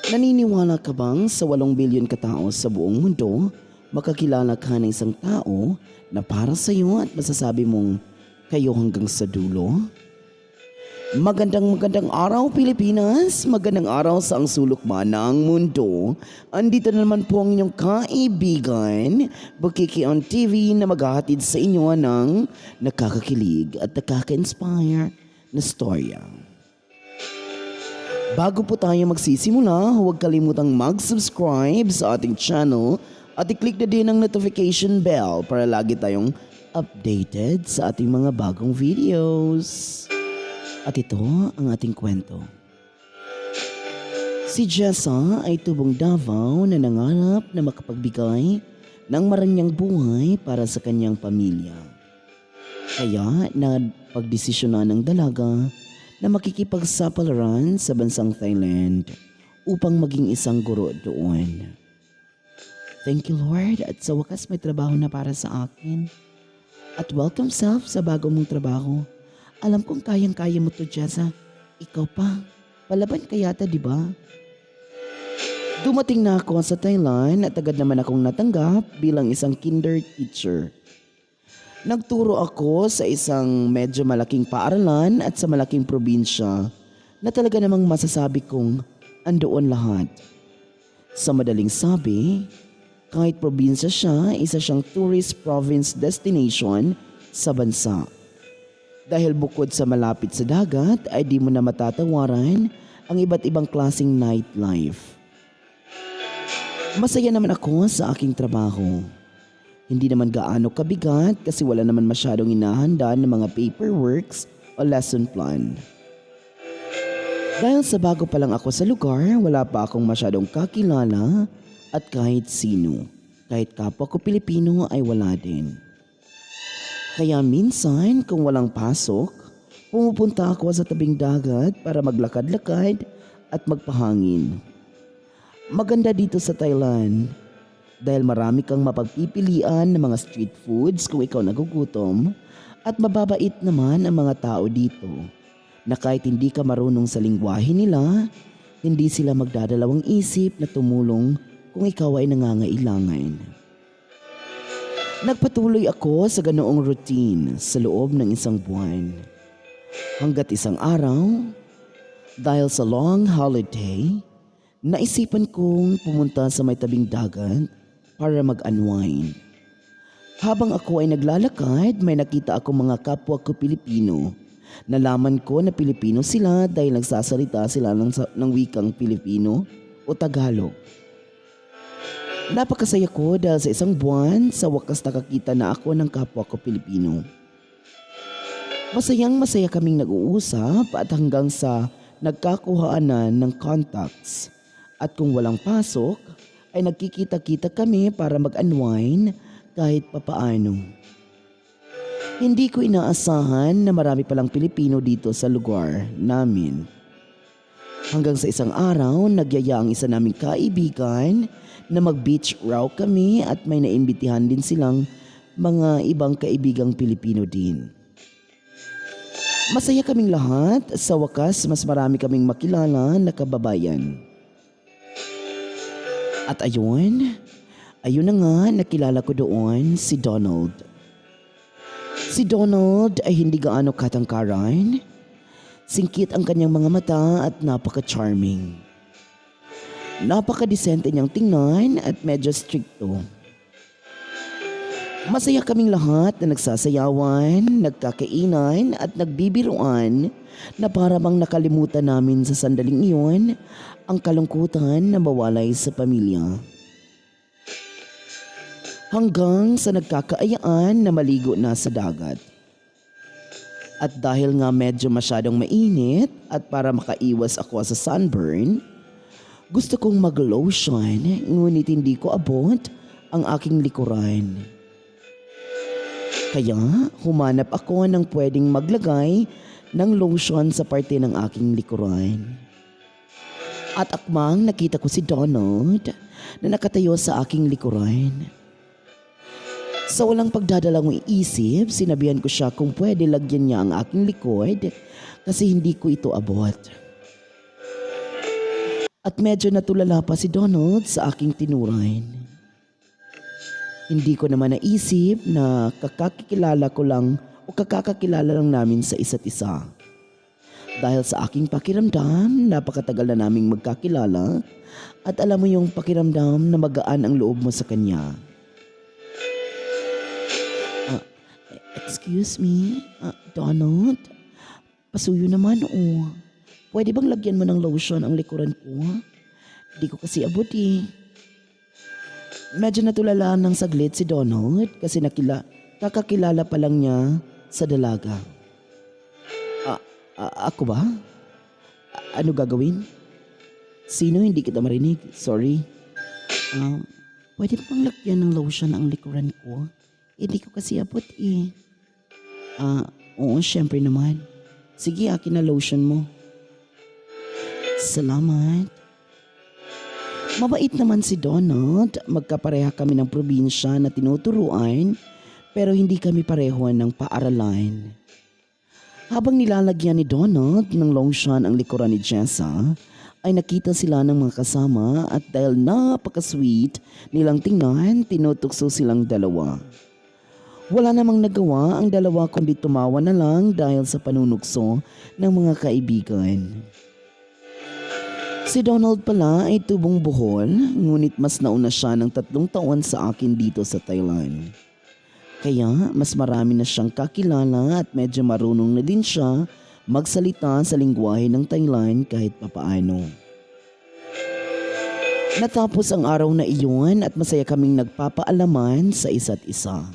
Naniniwala ka bang sa 8 bilyon katao sa buong mundo, makakilala ka ng isang tao na para sa iyo at masasabi mong kayo hanggang sa dulo? Magandang araw Pilipinas, magandang araw sa ang sulok man ng mundo. Andito na naman po ang inyong kaibigan, Bukiki on TV na maghahatid sa inyo ng nakakakilig at nakaka-inspire na storya. Bago po tayo magsisimula, huwag kalimutang mag-subscribe sa ating channel at i-click na din ang notification bell para lagi tayong updated sa ating mga bagong videos. At ito ang ating kwento. Si Jessa ay tubong Davao na nangarap na makapagbigay ng maranyang buhay para sa kanyang pamilya. Kaya napagdesisyonan ng dalaga na makikipagsapalaran sa bansang Thailand upang maging isang guro doon. Thank you Lord at sa wakas may trabaho na para sa akin. At welcome self sa bago mong trabaho. Alam kong kayang-kaya mo to, Jessa. Ikaw pa. Palaban ka yata, di ba? Dumating na ako sa Thailand at agad naman akong natanggap bilang isang kinder teacher. Nagturo ako sa isang medyo malaking paaralan at sa malaking probinsya na talaga namang masasabi kong andoon lahat. Sa madaling sabi, kahit probinsya siya, isa siyang tourist province destination sa bansa. Dahil bukod sa malapit sa dagat ay di mo na matatawaran ang iba't ibang klaseng nightlife. Masaya naman ako sa aking trabaho. Hindi naman gaano kabigat kasi wala naman masyadong inahanda ng mga paperworks o lesson plan. Dahil sa bago pa lang ako sa lugar, wala pa akong masyadong kakilala at kahit sino. Kahit kapwa ko Pilipino ay wala din. Kaya minsan kung walang pasok, pumupunta ako sa tabing dagat para maglakad-lakad at magpahangin. Maganda dito sa Thailand dahil marami kang mapagpipilian ng mga street foods kung ikaw nagugutom at mababait naman ang mga tao dito na kahit hindi ka marunong sa lingwahe nila, hindi sila magdadalawang isip na tumulong kung ikaw ay nangangailangan. Nagpatuloy ako sa ganoong routine sa loob ng isang buwan. Hanggat isang araw, dahil sa long holiday, naisipan kong pumunta sa may tabing dagat para mag-unwind. Habang ako ay naglalakad, may nakita akong mga kapwa ko Pilipino. Nalaman ko na Pilipino sila dahil nagsasalita sila ng wikang Pilipino o Tagalog. Napakasaya ko dahil sa isang buwan sa wakas nakakita na ako ng kapwa ko Pilipino. Masaya kaming nag-uusap at hanggang sa nagkakuhaanan ng contacts. At kung walang pasok ay nagkikita-kita kami para mag-unwind kahit papaano. Hindi ko inaasahan na marami palang Pilipino dito sa lugar namin. Hanggang sa isang araw, nagyaya ang isa naming kaibigan na mag-beach raw kami at may naimbitihan din silang mga ibang kaibigang Pilipino din. Masaya kaming lahat, sa wakas mas marami kaming makilala na kababayan. At ayun na nga nakilala ko doon si Donald. Si Donald ay hindi gaano katangkaran. Singkit ang kanyang mga mata at napaka-charming. Napaka-disente niyang tingnan at medyo stricto. Masaya kaming lahat na nagsasayawan, nagkakainan at nagbibiruan na para bang nakalimutan namin sa sandaling iyon ang kalungkutan na mawalay sa pamilya. Hanggang sa nagkakaayaan na maligo na sa dagat. At dahil nga medyo masyadong mainit at para makaiwas ako sa sunburn, gusto kong mag-lotion ngunit hindi ko abot ang aking likuran. Kaya humanap ako ng pwedeng maglagay ng lotion sa parte ng aking likuran. At akmang nakita ko si Donald na nakatayo sa aking likuran. Sa walang pagdadalawang isip, sinabihan ko siya kung pwede lagyan niya ang aking likod kasi hindi ko ito abot. At medyo natulala pa si Donald sa aking tinuran. Hindi ko naman naisip na kakakilala ko lang o kakakakilala lang namin sa isa't isa. Dahil sa aking pakiramdam, napakatagal na naming magkakilala at alam mo yung pakiramdam na magaan ang loob mo sa kanya. Ah, excuse me, Donald? Pasuyo naman oh. Pwede bang lagyan mo ng lotion ang likuran ko? Di ko kasi abot eh. Medyo natulala ng saglit si Donald kasi kakakilala pa lang niya sa dalaga. Ako ba? Ano gagawin? Sino? Hindi kita marinig. Sorry. Pwede ba bang lagyan ng lotion ang likuran ko? Hindi ko kasi abot eh. Oo, syempre naman. Sige, akin na lotion mo. Salamat. Mabait naman si Donald. Magkapareha kami ng probinsya na tinuturuan pero hindi kami pareho ng paaralan. Habang nilalagyan ni Donald ng lotion ang likuran ni Jessa, ay nakita sila ng mga kasama at dahil napaka-sweet nilang tingnan, tinutukso silang dalawa. Wala namang nagawa ang dalawa kundi tumawa na lang dahil sa panunukso ng mga kaibigan. Si Donald pala ay tubong buhol, ngunit mas nauna siya ng 3 taon sa akin dito sa Thailand. Kaya mas marami na siyang kakilala at medyo marunong na din siya magsalita sa lingwahe ng Thailand kahit papaano. Natapos ang araw na iyon at masaya kaming nagpapaalaman sa isa't isa.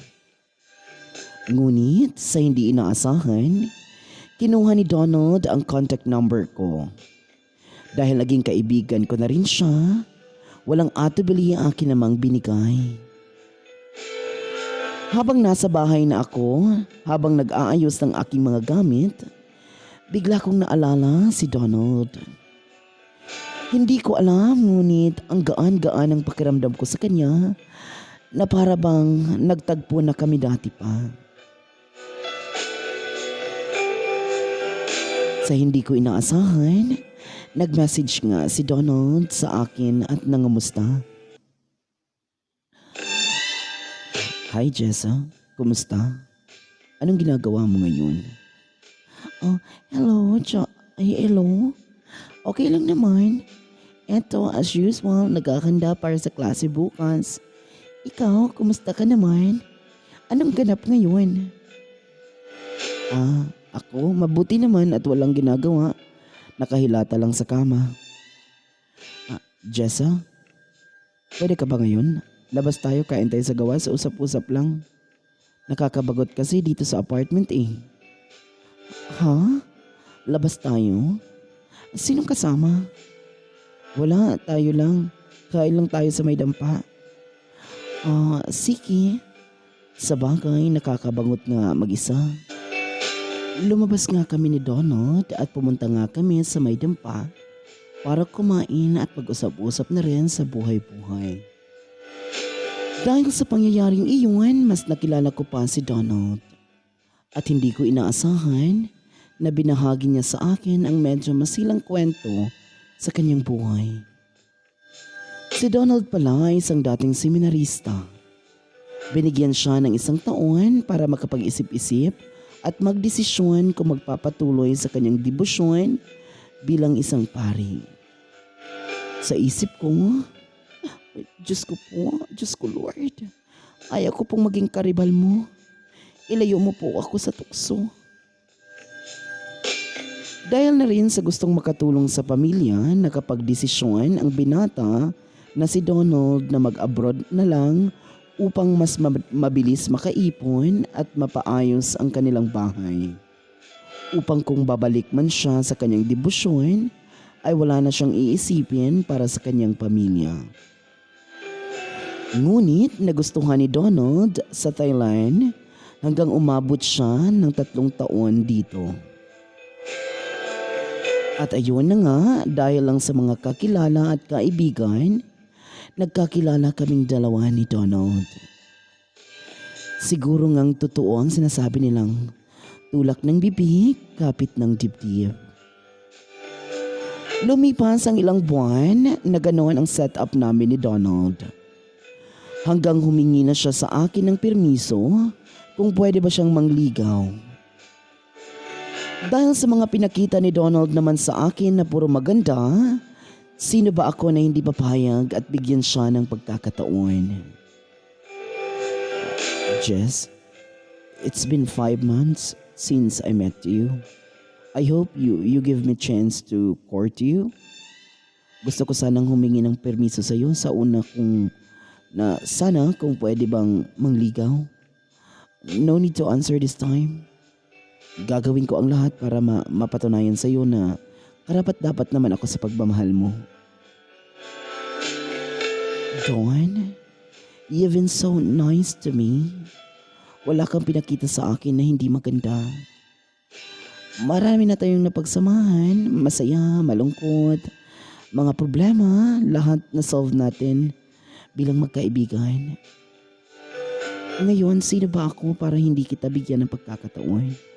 Ngunit sa hindi inaasahan, kinuha ni Donald ang contact number ko. Dahil naging kaibigan ko na rin siya, walang atubili ang akin namang binigay. Habang nasa bahay na ako, habang nag-aayos ng aking mga gamit, bigla kong naalala si Donald. Hindi ko alam, ngunit ang gaan-gaan ang pakiramdam ko sa kanya na para bang nagtagpo na kami dati pa. Sa hindi ko inaasahan, nag-message nga si Donald sa akin at nangamusta. Hi Jessa, kumusta? Anong ginagawa mo ngayon? Hello. Okay lang naman. Eto, as usual, nagkakanda para sa klase bukas. Ikaw, kumusta ka naman? Anong ganap ngayon? Ako, mabuti naman at walang ginagawa. Nakahilata lang sa kama. Jessa, pwede ka ba ngayon? Labas tayo, kain tayo sa gawas, usap-usap lang. Nakakabagot kasi dito sa apartment eh. Ha? Labas tayo? Sinong kasama? Wala, tayo lang. Kain lang tayo sa may dampa. Sige. Sa bagay, nakakabangot nga mag-isa. Lumabas nga kami ni Donald at pumunta nga kami sa may dampa para kumain at pag-usap-usap na rin sa buhay-buhay. Dahil sa pangyayaring iyon, mas nakilala ko pa si Donald. At hindi ko inaasahan na binahagi niya sa akin ang medyo masilang kwento sa kanyang buhay. Si Donald pala ay isang dating seminarista. Binigyan siya ng 1 taon para makapag-isip-isip at magdesisyon kung magpapatuloy sa kanyang debosyon bilang isang pari. Sa isip ko, Diyos ko Lord, ayaw ko pong maging karibal mo. Ilayo mo po ako sa tukso. Dahil na rin sa gustong makatulong sa pamilya, nakapagdesisyon ang binata na si Donald na mag-abroad na lang upang mas mabilis makaipon at mapaayos ang kanilang bahay. Upang kung babalik man siya sa kanyang debosyon, ay wala na siyang iisipin para sa kanyang pamilya. Ngunit nagustuhan ni Donald sa Thailand hanggang umabot siya ng 3 taon dito. At ayun na nga, dahil lang sa mga kakilala at kaibigan, nagkakilala kaming dalawa ni Donald. Siguro ngang totoo ang sinasabi nilang tulak ng bibig, kapit ng dibdib. Lumipas ang ilang buwan na ganoon ang setup namin ni Donald. Hanggang humingi na siya sa akin ng permiso kung pwede ba siyang mangligaw. Dahil sa mga pinakita ni Donald naman sa akin na puro maganda, sino ba ako na hindi papayag at bigyan siya ng pagkakataon? Jess, it's been 5 months since I met you. I hope you give me chance to court you. Gusto ko sanang humingi ng permiso sa iyo sa una kung na sana kung pwede bang mangligaw. No need to answer this time. Gagawin ko ang lahat para mapatunayan sa iyo na karapat-dapat naman ako sa pagmamahal mo. Dawn, you've been so nice to me. Wala kang pinakita sa akin na hindi maganda. Marami na tayong napagsamahan, masaya, malungkot, mga problema, lahat na solve natin bilang magkaibigan. Ngayon, sino ba ako para hindi kita bigyan ng pagkakataon?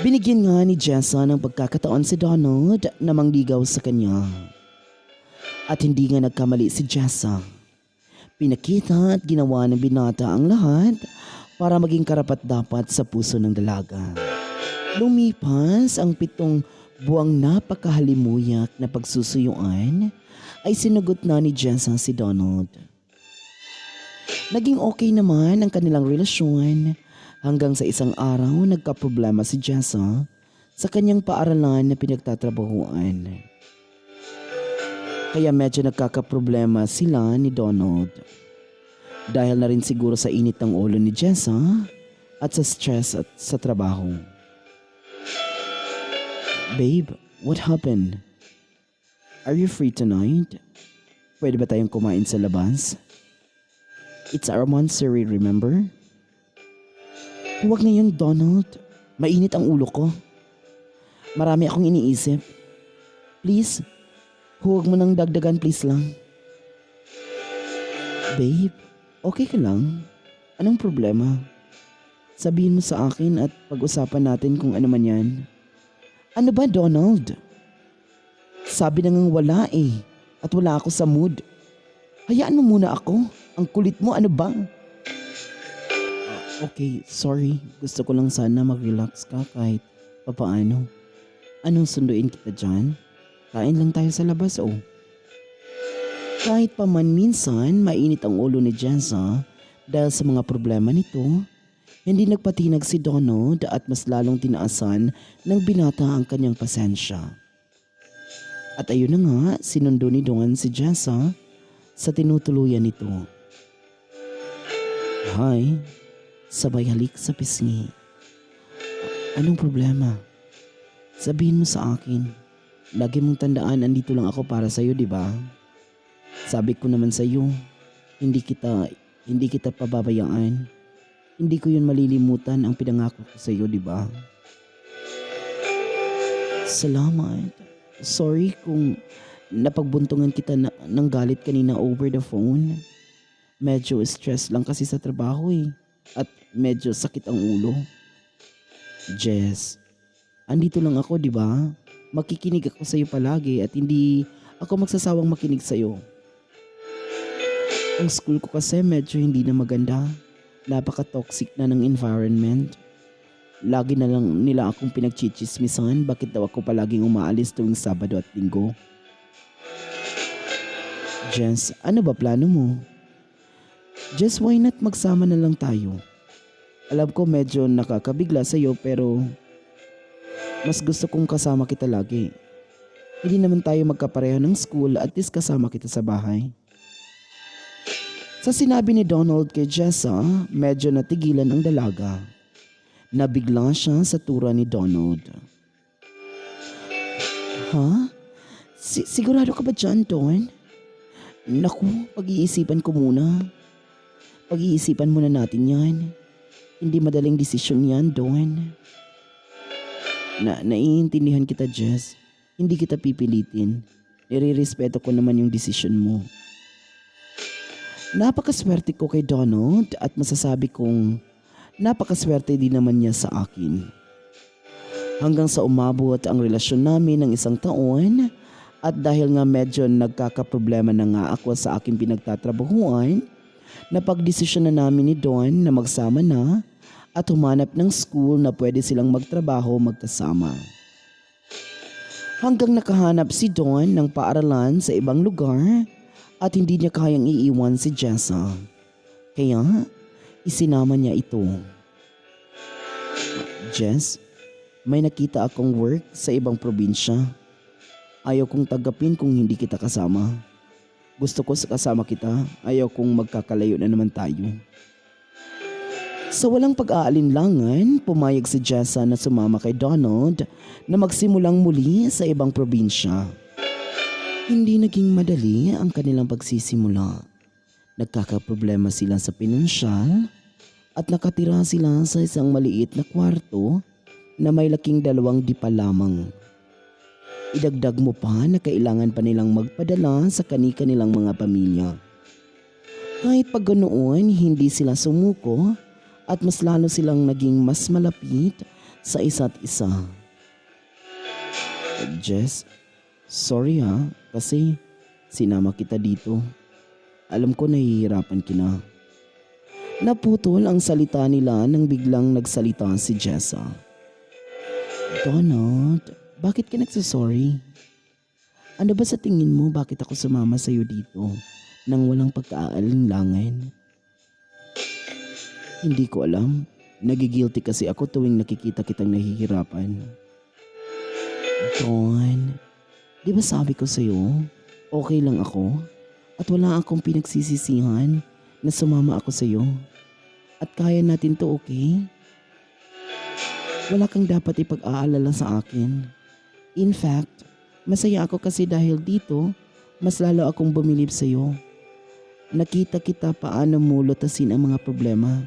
Binigyan nga ni Jessa ng pagkakataon si Donald na mangligaw sa kanya. At hindi nga nagkamali si Jessa. Pinakita at ginawa ng binata ang lahat para maging karapat-dapat sa puso ng dalaga. Lumipas ang 7 buwang napakahalimuyak na pagsusuyuan ay sinugot na ni Jessa si Donald. Naging okay naman ang kanilang relasyon hanggang sa isang araw nagkaproblema si Jessa sa kanyang paaralan na pinagtatrabahuan. Kaya medyo nagkakaproblema sila ni Donald. Dahil na rin siguro sa init ng ulo ni Jessa at sa stress at sa trabaho. Babe, what happened? Are you free tonight? Pwede ba tayong kumain sa labas? It's our monthsary, remember? Huwag na yun, Donald. Mainit ang ulo ko. Marami akong iniisip. Please, huwag mo nang dagdagan, please lang. Babe, okay ka lang? Anong problema? Sabihin mo sa akin at pag-usapan natin kung ano man yan. Ano ba, Donald? Sabi na ngang wala eh. At wala ako sa mood. Hayaan mo muna ako. Ang kulit mo, ano ba? Okay, sorry. Gusto ko lang sana mag-relax ka kahit papaano. Anong sunduin kita dyan? Kain lang tayo sa labas, oh. Kahit pa man minsan mainit ang ulo ni Jessa dahil sa mga problema nito, hindi nagpatinag si Donald at mas lalong tinaasan ng binata ang kanyang pasensya. At ayun na nga, sinundo ni Don si Jessa sa tinutuluyan nito. Hi, sabay halik sa pisngi. Anong problema? Sabihin mo sa akin. Lagi mong tandaan andito lang ako para sa'yo, di ba? Sabi ko naman sa'yo, hindi kita pababayaan. Hindi ko yun malilimutan ang pinangako ko sa'yo, di ba? Salamat. Sorry kung napagbuntungan kita ng galit kanina over the phone. Medyo stress lang kasi sa trabaho eh. At medyo sakit ang ulo. Jess, andito lang ako, di ba? Makikinig ako sa'yo palagi at hindi ako magsasawang makinig sa'yo. Ang school ko kasi medyo hindi na maganda. Napaka-toxic na ng environment. Lagi na lang nila akong pinagchichismisan bakit daw ako palaging umaalis tuwing Sabado at Linggo. Jess, ano ba plano mo? Jess, why not magsama na lang tayo? Alam ko medyo nakakabigla sa'yo pero mas gusto kong kasama kita lagi. Hindi naman tayo magkapareho ng school at least kasama kita sa bahay. Sa sinabi ni Donald kay Jessa, medyo natigilan ang dalaga. Nabigla siya sa tura ni Donald. Ha? Sigurado ka ba dyan, Don? Naku, pag-iisipan ko muna. Pag-iisipan muna natin yan. Hindi madaling desisyon yan, Don. Naiintindihan kita, Jess. Hindi kita pipilitin. Nire-respeto ko naman yung desisyon mo. Napakaswerte ko kay Donald at masasabi kong napakaswerte din naman niya sa akin. Hanggang sa umabot ang relasyon namin ng 1 taon at dahil nga medyo nagkakaproblema na nga ako sa aking pinagtatrabahuan, napagdesisyon na namin ni Don na magsama na at humanap ng school na pwede silang magtrabaho magkasama. Hanggang nakahanap si Don ng paaralan sa ibang lugar at hindi niya kayang iiwan si Jessa. Kaya isinama niya ito. Jess, may nakita akong work sa ibang probinsya. Ayaw kong tanggapin kung hindi kita kasama. Gusto ko sa kasama kita, ayaw kong magkakalayo na naman tayo. Sa walang pag-aalinlangan, pumayag si Jessa na sumama kay Donald na magsimulang muli sa ibang probinsya. Hindi naging madali ang kanilang pagsisimula. Nagkakaproblema sila sa pinansyal at nakatira sila sa isang maliit na kwarto na may laking 2 dipa lamang. Idagdag mo pa na kailangan pa nilang magpadala sa kani-kanilang mga pamilya. Kahit pag ganoon, hindi sila sumuko at mas lalo silang naging mas malapit sa isa't isa. Jess, sorry kasi sinama kita dito. Alam ko nahihirapan ka na. Naputol ang salita nila nang biglang nagsalita si Jessa. Donald, bakit ka nagsasorry? Ano ba sa tingin mo bakit ako sumama sa'yo dito nang walang pagkaalinlangan? Hindi ko alam. Nagigilty kasi ako tuwing nakikita kitang nahihirapan. Don, di ba sabi ko sa'yo, okay lang ako at wala akong pinagsisisihan na sumama ako sa'yo at kaya natin to, okay? Wala kang dapat ipag-aalala sa akin. In fact, masaya ako kasi dahil dito, mas lalo akong bumilib sa'yo. Nakita kita paano mo lutasin ang mga problema.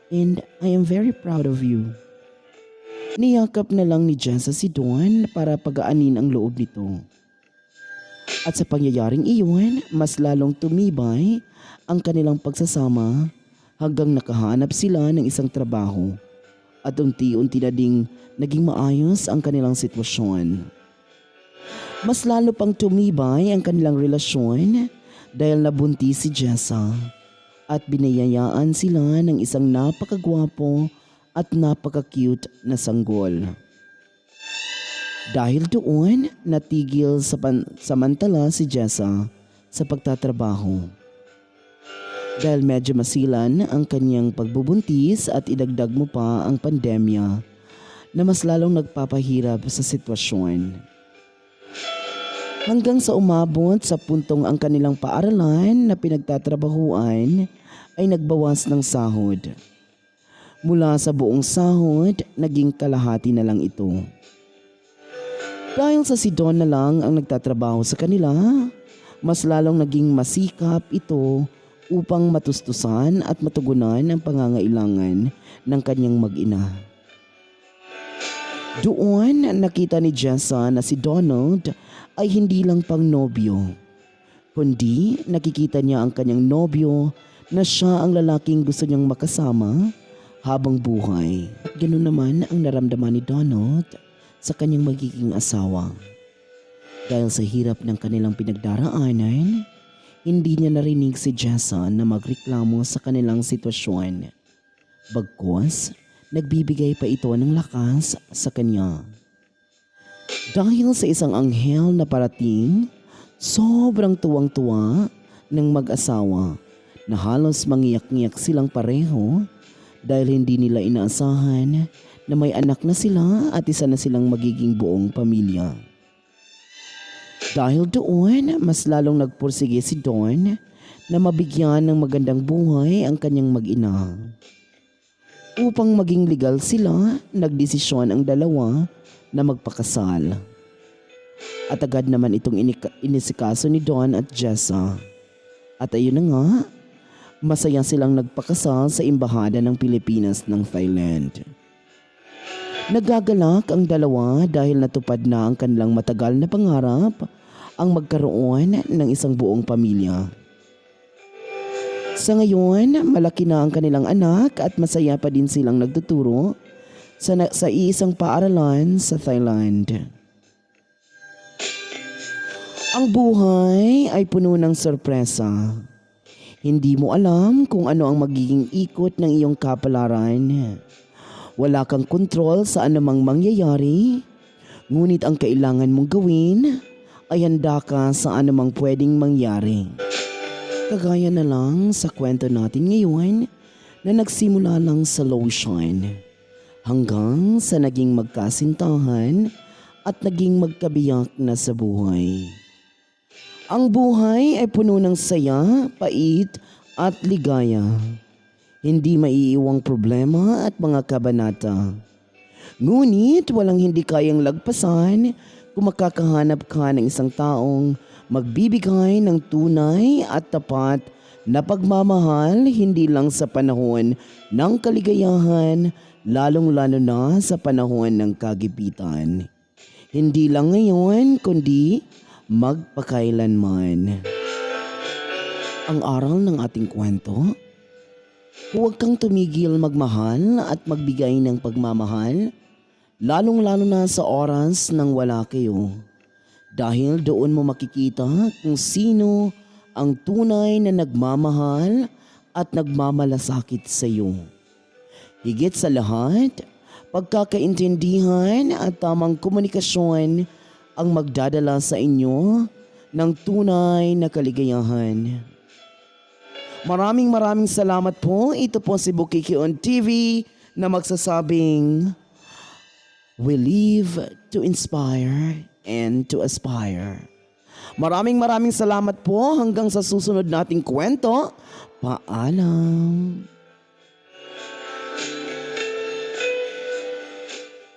And I am very proud of you. Niyakap na lang ni Jessa si Don para pagaanin ang loob nito. At sa pangyayaring iyon, mas lalong tumibay ang kanilang pagsasama hanggang nakahanap sila ng isang trabaho. At unti-unti na ding naging maayos ang kanilang sitwasyon. Mas lalo pang tumibay ang kanilang relasyon dahil nabuntis si Jessa at binayayaan sila ng isang napakagwapo at napaka-cute na sanggol. Dahil doon, natigil samantala si Jessa sa pagtatrabaho. Dahil medyo masilan ang kanyang pagbubuntis at idagdag mo pa ang pandemya na mas lalong nagpapahirap sa sitwasyon. Hanggang sa umabot sa puntong ang kanilang paaralan na pinagtatrabahuan ay nagbawas ng sahod. Mula sa buong sahod, naging kalahati na lang ito. Dahil sa si Don na lang ang nagtatrabaho sa kanila, mas lalong naging masikap ito upang matustusan at matugunan ang pangangailangan ng kanyang mag-ina. Doon nakita ni Jessa na si Donald ay hindi lang pang nobyo, kundi nakikita niya ang kanyang nobyo na siya ang lalaking gusto niyang makasama habang buhay. At ganoon naman ang naramdaman ni Donald sa kanyang magiging asawa. Dahil sa hirap ng kanilang pinagdaraanan, hindi niya narinig si Jessa na magreklamo sa kanilang sitwasyon. Bagkus, nagbibigay pa ito ng lakas sa kanya. Dahil sa isang anghel na parating, sobrang tuwang-tuwa ng mag-asawa na halos mangiyak-ngiyak silang pareho dahil hindi nila inaasahan na may anak na sila at isa na silang magiging buong pamilya. Dahil doon, mas lalong nagpursige si Don na mabigyan ng magandang buhay ang kanyang mag-ina. Upang maging legal sila, nagdesisyon ang dalawa na magpakasal. At agad naman itong inisikaso ni Don at Jessa. At ayun na nga, masaya silang nagpakasal sa Embahada ng Pilipinas ng Thailand. Nagagalak ang dalawa dahil natupad na ang kanilang matagal na pangarap ang magkaroon ng isang buong pamilya. Sa ngayon, malaki na ang kanilang anak at masaya pa din silang nagtuturo sa isang paaralan sa Thailand. Ang buhay ay puno ng sorpresa. Hindi mo alam kung ano ang magiging ikot ng iyong kapalaran. Wala kang kontrol sa anumang mangyayari, ngunit ang kailangan mong gawin ay handa ka sa anumang pwedeng mangyari. Kagaya na lang sa kwento natin ngayon na nagsimula lang sa lotion hanggang sa naging magkasintahan at naging magkabiyak na sa buhay. Ang buhay ay puno ng saya, pait at ligaya. Hindi maiiwang problema at mga kabanata. Ngunit walang hindi kayang lagpasan kung makakahanap ka ng isang taong magbibigay ng tunay at tapat na pagmamahal hindi lang sa panahon ng kaligayahan, lalong-lalo na sa panahon ng kagipitan. Hindi lang ngayon kundi magpakailanman. Ang aral ng ating kwento, huwag kang tumigil magmahal at magbigay ng pagmamahal, lalong-lalo na sa oras nang wala kayo. Dahil doon mo makikita kung sino ang tunay na nagmamahal at nagmamalasakit sa iyo. Higit sa lahat, pagkakaintindihan at tamang komunikasyon ang magdadala sa inyo ng tunay na kaligayahan. Maraming salamat po. Ito po si Bukiki on TV na magsasabing, we live to inspire and to aspire. Maraming salamat po hanggang sa susunod nating kwento. Paalam.